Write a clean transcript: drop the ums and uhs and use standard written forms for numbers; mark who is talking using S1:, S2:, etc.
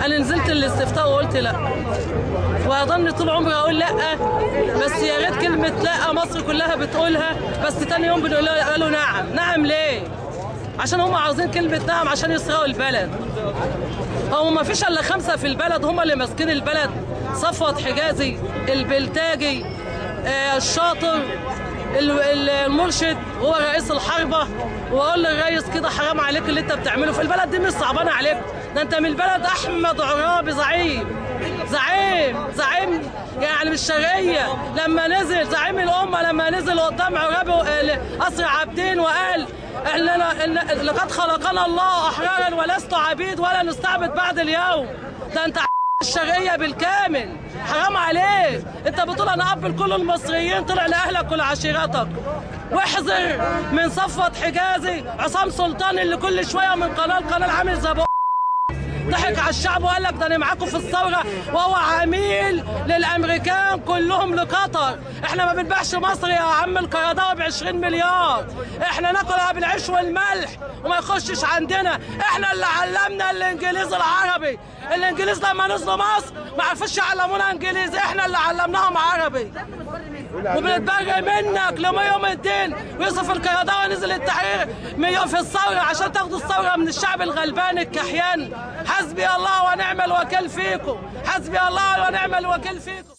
S1: انا نزلت الاستفتاء وقلت لا، وهضل طول عمري اقول لا، بس يا ريت كلمه لا مصر كلها بتقولها، بس تاني يوم قالوا نعم. نعم ليه؟ عشان هم عاوزين كلمه نعم عشان يسرقوا البلد. هو ما فيش الا 5 في البلد هم اللي ماسكين البلد، صفوت حجازي، البلتاجي، الشاطر، المرشد، هو رئيس الحربه. واقول للرئيس كده حرام عليك اللي انت بتعمله في البلد دي، مش صعبانه عليك، ده انت من البلد. احمد عرابي زعيم يعني مش شرقيه، لما نزل زعيم الامه، لما نزل قدام عرابي قصر عابدين وقال لقد خلقنا الله احرارا ولست عبيد ولا نستعبد بعد اليوم. ده انت الشرقيه بالكامل، حرام عليك. انت بتقول انا اب لكل المصريين، طلع لاهلك ولعشيرتك. واحذر من صفوت حجازي، عصام سلطان اللي كل شويه من قناه لقناه عامل زي ضحك على الشعب وقال لك ده انا معاكم في الثوره، وهو عميل للامريكان كلهم لقطر. احنا ما بنبيعش مصر يا عم القرضاوي ب 20 مليار، احنا ناكلها بالعيش والملح وما يخشش عندنا. احنا اللي علمنا الانجليزي العربي، الانجليز لما نزلوا مصر ما عرفوش يعلمونا انجليزي، احنا اللي علمناهم عربي. وبنتبرى منك ليوم الدين. ويوسف القرضاوي نزل التحرير في الثوره عشان تاخدوا الثوره من الشعب الغلبان الكحيان. حسبي الله ونعم الوكيل فيكم، حسبي الله ونعم الوكيل فيكم.